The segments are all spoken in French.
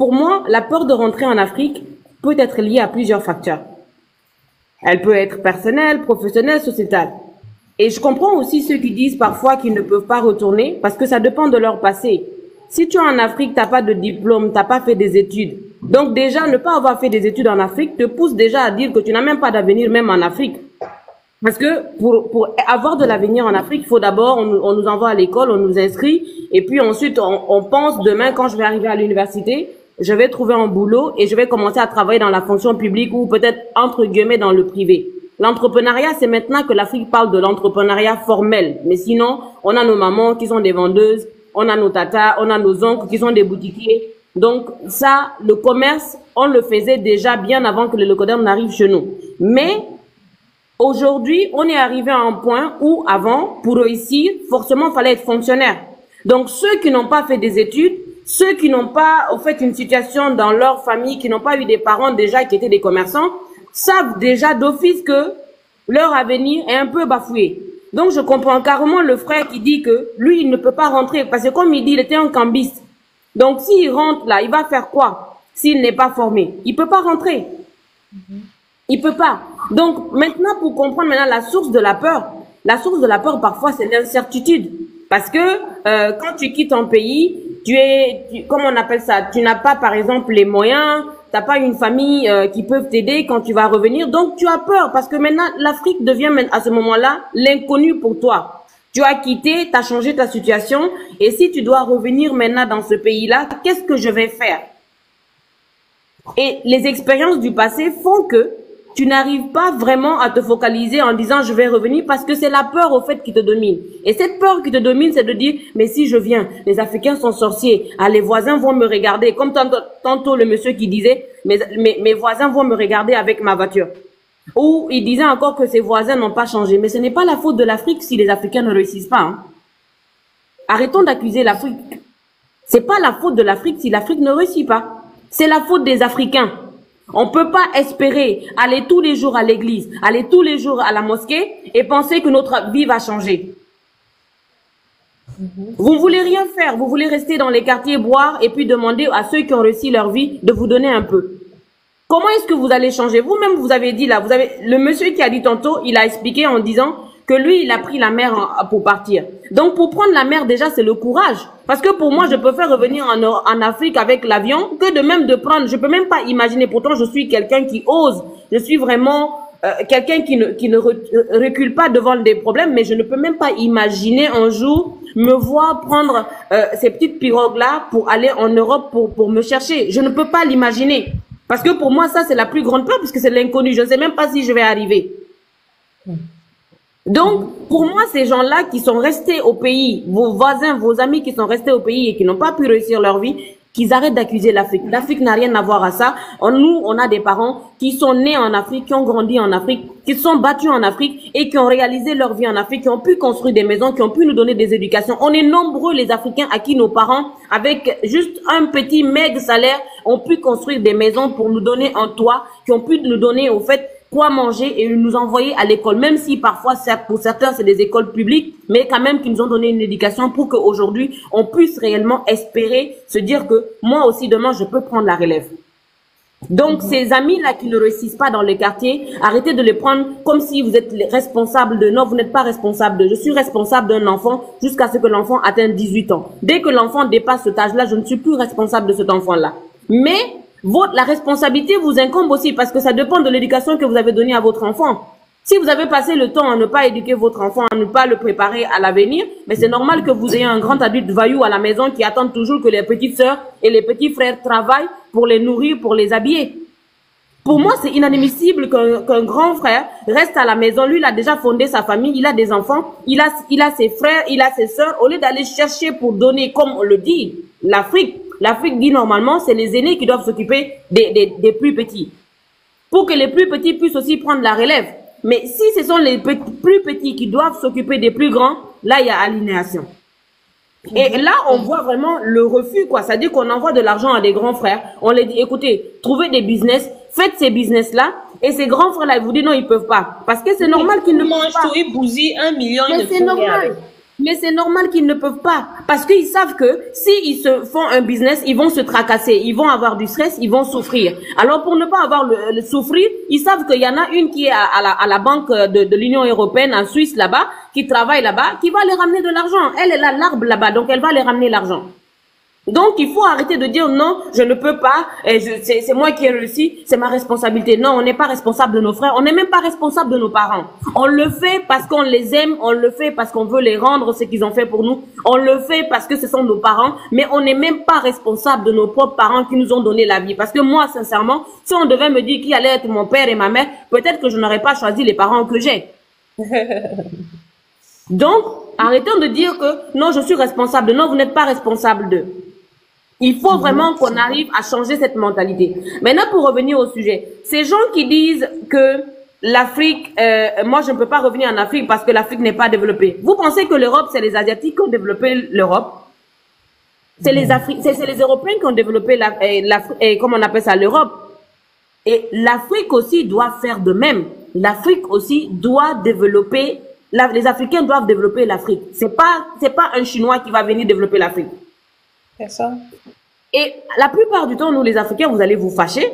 pour moi, la peur de rentrer en Afrique peut être liée à plusieurs facteurs. Elle peut être personnelle, professionnelle, sociétale. Et je comprends aussi ceux qui disent parfois qu'ils ne peuvent pas retourner parce que ça dépend de leur passé. Si tu es en Afrique, t'as pas de diplôme, t'as pas fait des études. Donc déjà, ne pas avoir fait des études en Afrique te pousse déjà à dire que tu n'as même pas d'avenir même en Afrique. Parce que pour avoir de l'avenir en Afrique, il faut d'abord, on nous envoie à l'école, on nous inscrit, et puis ensuite on pense demain quand je vais arriver à l'université, je vais trouver un boulot et je vais commencer à travailler dans la fonction publique ou peut-être entre guillemets dans le privé. L'entrepreneuriat, c'est maintenant que l'Afrique parle de l'entrepreneuriat formel. Mais sinon, on a nos mamans qui sont des vendeuses, on a nos tatas, on a nos oncles qui sont des boutiquiers. Donc ça, le commerce, on le faisait déjà bien avant que le Locodem n'arrive chez nous. Mais aujourd'hui, on est arrivé à un point où avant, pour réussir, forcément, il fallait être fonctionnaire. Donc ceux qui n'ont pas fait des études, ceux qui n'ont pas au fait une situation dans leur famille, qui n'ont pas eu des parents déjà qui étaient des commerçants, savent déjà d'office que leur avenir est un peu bafoué. Donc je comprends carrément le frère qui dit que lui, il ne peut pas rentrer parce que comme il dit, il était un cambiste. Donc s'il rentre là, il va faire quoi s'il n'est pas formé? Il peut pas rentrer. Il peut pas. Donc maintenant, pour comprendre maintenant la source de la peur parfois c'est l'incertitude. Parce que quand tu quittes un pays, comment on appelle ça, tu n'as pas par exemple les moyens, t'as pas une famille qui peuvent t'aider quand tu vas revenir, donc tu as peur parce que maintenant l'Afrique devient à ce moment-là l'inconnu pour toi. Tu as quitté, tu as changé ta situation et si tu dois revenir maintenant dans ce pays-là, qu'est-ce que je vais faire? Et les expériences du passé font que tu n'arrives pas vraiment à te focaliser en disant je vais revenir parce que c'est la peur au fait qui te domine. Et cette peur qui te domine, c'est de dire mais si je viens, les Africains sont sorciers, ah, les voisins vont me regarder. Comme tantôt le monsieur qui disait mes voisins vont me regarder avec ma voiture. Ou il disait encore que ses voisins n'ont pas changé. Mais ce n'est pas la faute de l'Afrique si les Africains ne réussissent pas. Hein. Arrêtons d'accuser l'Afrique. C'est pas la faute de l'Afrique si l'Afrique ne réussit pas. C'est la faute des Africains. On peut pas espérer aller tous les jours à l'église, aller tous les jours à la mosquée et penser que notre vie va changer. Vous voulez rien faire, vous voulez rester dans les quartiers boire et puis demander à ceux qui ont réussi leur vie de vous donner un peu. Comment est-ce que vous allez changer? Vous-même, vous avez dit là, le monsieur qui a dit tantôt, il a expliqué en disant que lui, il a pris la mer pour partir. Donc, pour prendre la mer, déjà, c'est le courage. Parce que pour moi, je préfère revenir en Afrique avec l'avion que de même de prendre. Je peux même pas imaginer. Pourtant, je suis quelqu'un qui ose. Je suis vraiment quelqu'un qui ne recule pas devant des problèmes. Mais je ne peux même pas imaginer un jour me voir prendre ces petites pirogues-là pour aller en Europe pour me chercher. Je ne peux pas l'imaginer. Parce que pour moi, ça, c'est la plus grande peur puisque c'est l'inconnu. Je ne sais même pas si je vais arriver. Donc, pour moi, ces gens-là qui sont restés au pays, vos voisins, vos amis qui sont restés au pays et qui n'ont pas pu réussir leur vie, qu'ils arrêtent d'accuser l'Afrique. L'Afrique n'a rien à voir à ça. Nous, on a des parents qui sont nés en Afrique, qui ont grandi en Afrique, qui se sont battus en Afrique et qui ont réalisé leur vie en Afrique, qui ont pu construire des maisons, qui ont pu nous donner des éducations. On est nombreux, les Africains, à qui nos parents, avec juste un petit maigre salaire, ont pu construire des maisons pour nous donner un toit, qui ont pu nous donner, au fait, quoi manger et nous envoyer à l'école, même si parfois, pour certains, c'est des écoles publiques, mais quand même qui nous ont donné une éducation pour qu'aujourd'hui, on puisse réellement espérer se dire que moi aussi, demain, je peux prendre la relève. Donc, ces amis-là qui ne réussissent pas dans les quartiers, arrêtez de les prendre comme si vous êtes responsables de... Non, vous n'êtes pas responsable de... Je suis responsable d'un enfant jusqu'à ce que l'enfant atteigne 18 ans. Dès que l'enfant dépasse cet âge-là, je ne suis plus responsable de cet enfant-là. Mais... la responsabilité vous incombe aussi parce que ça dépend de l'éducation que vous avez donnée à votre enfant. Si vous avez passé le temps à ne pas éduquer votre enfant, à ne pas le préparer à l'avenir, mais c'est normal que vous ayez un grand adulte vaillou à la maison qui attend toujours que les petites sœurs et les petits frères travaillent pour les nourrir, pour les habiller. Pour moi, c'est inadmissible qu'un grand frère reste à la maison. Lui, il a déjà fondé sa famille, il a des enfants, il a ses frères, il a ses sœurs. Au lieu d'aller chercher pour donner, comme on le dit, L'Afrique dit normalement, c'est les aînés qui doivent s'occuper des plus petits. Pour que les plus petits puissent aussi prendre la relève. Mais si ce sont les plus petits qui doivent s'occuper des plus grands, là, il y a aliénation. Et là, on voit vraiment le refus, quoi. C'est-à-dire qu'on envoie de l'argent à des grands frères. On les dit, écoutez, trouvez des business, faites ces business-là. Et ces grands frères-là, ils vous disent non, ils peuvent pas. Parce que c'est normal qu'ils ne peuvent pas. Ils bousillent 1 million. Mais c'est normal. Mais c'est normal qu'ils ne peuvent pas. Parce qu'ils savent que s'ils se font un business, ils vont se tracasser, ils vont avoir du stress, ils vont souffrir. Alors pour ne pas avoir le souffrir, ils savent qu'il y en a une qui est à la banque de l'Union européenne en Suisse là-bas, qui travaille là-bas, qui va les ramener de l'argent. Elle a l'arbre là-bas, donc elle va les ramener l'argent. Donc, il faut arrêter de dire non, je ne peux pas, c'est moi qui ai réussi, c'est ma responsabilité. Non, on n'est pas responsable de nos frères, on n'est même pas responsable de nos parents. On le fait parce qu'on les aime, on le fait parce qu'on veut les rendre ce qu'ils ont fait pour nous, on le fait parce que ce sont nos parents, mais on n'est même pas responsable de nos propres parents qui nous ont donné la vie. Parce que moi, sincèrement, si on devait me dire qui allait être mon père et ma mère, peut-être que je n'aurais pas choisi les parents que j'ai. Donc, arrêtons de dire que non, je suis responsable. Non, vous n'êtes pas responsable d'eux. Il faut vraiment qu'on arrive à changer cette mentalité. Maintenant, pour revenir au sujet, ces gens qui disent que l'Afrique, moi je ne peux pas revenir en Afrique parce que l'Afrique n'est pas développée. Vous pensez que l'Europe, c'est les Asiatiques qui ont développé l'Europe? C'est les Européens qui ont développé comment on appelle ça, l'Europe. Et l'Afrique aussi doit faire de même. L'Afrique aussi doit développer, les Africains doivent développer l'Afrique. C'est pas un Chinois qui va venir développer l'Afrique. C'est ça. Et la plupart du temps, nous les Africains, vous allez vous fâcher,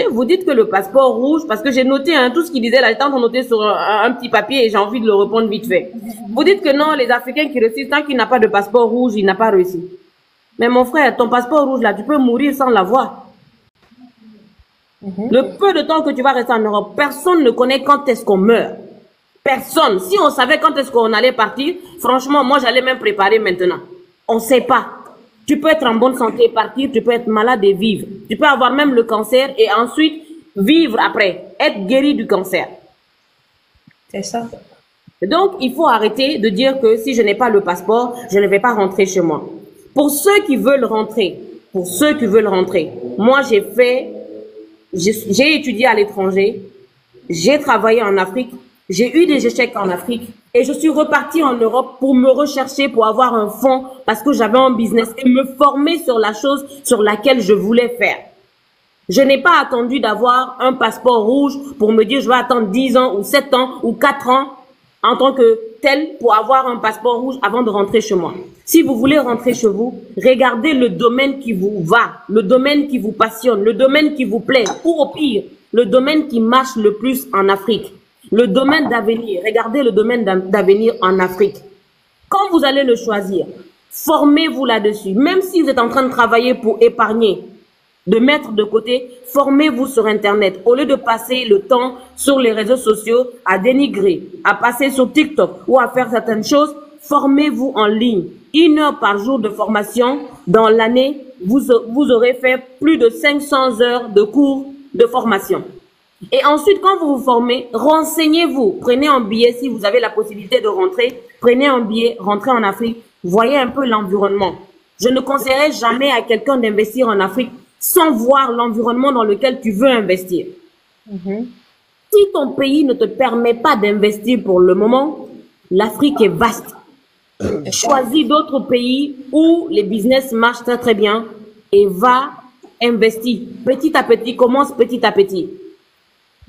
vous dites que le passeport rouge, parce que j'ai noté tout ce qu'il disait là, j'étais en train de noter sur un petit papier et j'ai envie de le répondre vite fait. Vous dites que non, les Africains qui réussissent, tant qu'il n'a pas de passeport rouge, il n'a pas réussi. Mais mon frère, ton passeport rouge là, tu peux mourir sans l'avoir. Le peu de temps que tu vas rester en Europe, personne ne connaît quand est-ce qu'on meurt. Personne. Si on savait quand est-ce qu'on allait partir, franchement, moi j'allais même préparer maintenant. On ne sait pas. Tu peux être en bonne santé et partir, tu peux être malade et vivre. Tu peux avoir même le cancer et ensuite vivre après, être guéri du cancer. C'est ça. Donc, il faut arrêter de dire que si je n'ai pas le passeport, je ne vais pas rentrer chez moi. Pour ceux qui veulent rentrer, moi j'ai étudié à l'étranger, j'ai travaillé en Afrique, j'ai eu des échecs en Afrique et je suis repartie en Europe pour me rechercher, pour avoir un fonds parce que j'avais un business et me former sur la chose sur laquelle je voulais faire. Je n'ai pas attendu d'avoir un passeport rouge pour me dire je vais attendre 10 ans ou 7 ans ou 4 ans en tant que tel pour avoir un passeport rouge avant de rentrer chez moi. Si vous voulez rentrer chez vous, regardez le domaine qui vous va, le domaine qui vous passionne, le domaine qui vous plaît ou au pire, le domaine qui marche le plus en Afrique. Le domaine d'avenir, regardez le domaine d'avenir en Afrique. Quand vous allez le choisir, formez-vous là-dessus. Même si vous êtes en train de travailler pour épargner, de mettre de côté, formez-vous sur Internet. Au lieu de passer le temps sur les réseaux sociaux à dénigrer, à passer sur TikTok ou à faire certaines choses, formez-vous en ligne. 1 heure par jour de formation, dans l'année, vous aurez fait plus de 500 heures de cours de formation. Et ensuite, quand vous vous formez, renseignez-vous. Prenez un billet si vous avez la possibilité de rentrer. Prenez un billet, rentrez en Afrique. Voyez un peu l'environnement. Je ne conseillerais jamais à quelqu'un d'investir en Afrique sans voir l'environnement dans lequel tu veux investir. Si ton pays ne te permet pas d'investir pour le moment, l'Afrique est vaste. Choisis d'autres pays où les business marchent très très bien et va investir. Petit à petit, commence petit à petit.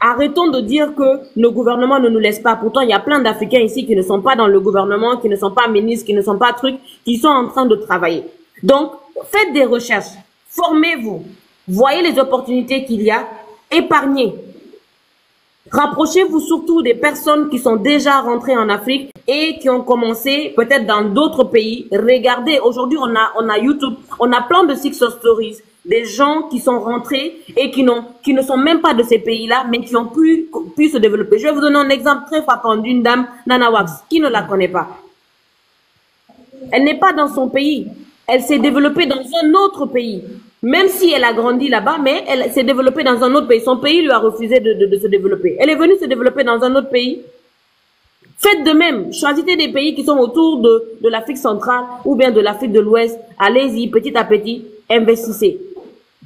Arrêtons de dire que le gouvernement ne nous laisse pas. Pourtant, il y a plein d'Africains ici qui ne sont pas dans le gouvernement, qui ne sont pas ministres, qui ne sont pas trucs, qui sont en train de travailler. Donc, faites des recherches, formez-vous, voyez les opportunités qu'il y a, épargnez. Rapprochez-vous surtout des personnes qui sont déjà rentrées en Afrique et qui ont commencé peut-être dans d'autres pays. Regardez, aujourd'hui, on a YouTube, on a plein de success stories. Des gens qui sont rentrés et qui ne sont même pas de ces pays-là, mais qui ont pu se développer. Je vais vous donner un exemple très frappant d'une dame, Nana Wax, qui ne la connaît pas. Elle n'est pas dans son pays. Elle s'est développée dans un autre pays. Même si elle a grandi là-bas, mais elle s'est développée dans un autre pays. Son pays lui a refusé de se développer. Elle est venue se développer dans un autre pays. Faites de même. Choisissez des pays qui sont autour de l'Afrique centrale ou bien de l'Afrique de l'Ouest. Allez-y, petit à petit, investissez.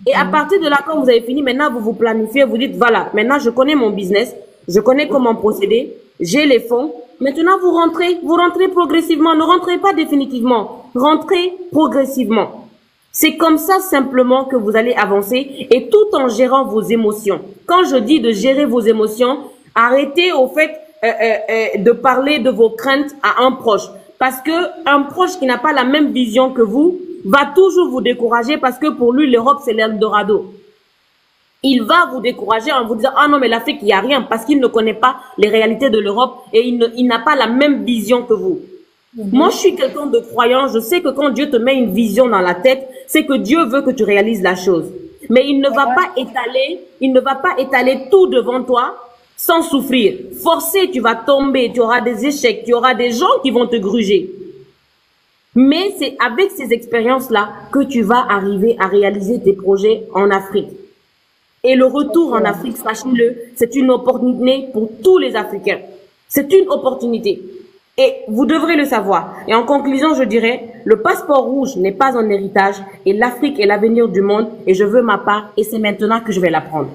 Et à partir de là, quand vous avez fini, maintenant vous vous planifiez, vous dites, voilà, maintenant je connais mon business, je connais comment procéder, j'ai les fonds. Maintenant vous rentrez progressivement, ne rentrez pas définitivement, rentrez progressivement. C'est comme ça simplement que vous allez avancer et tout en gérant vos émotions. Quand je dis de gérer vos émotions, arrêtez au fait de parler de vos craintes à un proche. parce que un proche qui n'a pas la même vision que vous va toujours vous décourager parce que pour lui, l'Europe, c'est l'Eldorado. Il va vous décourager en vous disant, ah non, mais l'Afrique, il n'y a rien, parce qu'il ne connaît pas les réalités de l'Europe et il n'a pas la même vision que vous. Moi, je suis quelqu'un de croyant. Je sais que quand Dieu te met une vision dans la tête, c'est que Dieu veut que tu réalises la chose. Mais il ne va pas étaler tout devant toi sans souffrir. Forcé, tu vas tomber, tu auras des échecs, tu auras des gens qui vont te gruger. Mais c'est avec ces expériences-là que tu vas arriver à réaliser tes projets en Afrique. Et le retour en Afrique, sachez-le, c'est une opportunité pour tous les Africains. C'est une opportunité. Et vous devrez le savoir. Et en conclusion, je dirais, le passeport rouge n'est pas un héritage et l'Afrique est l'avenir du monde et je veux ma part et c'est maintenant que je vais la prendre.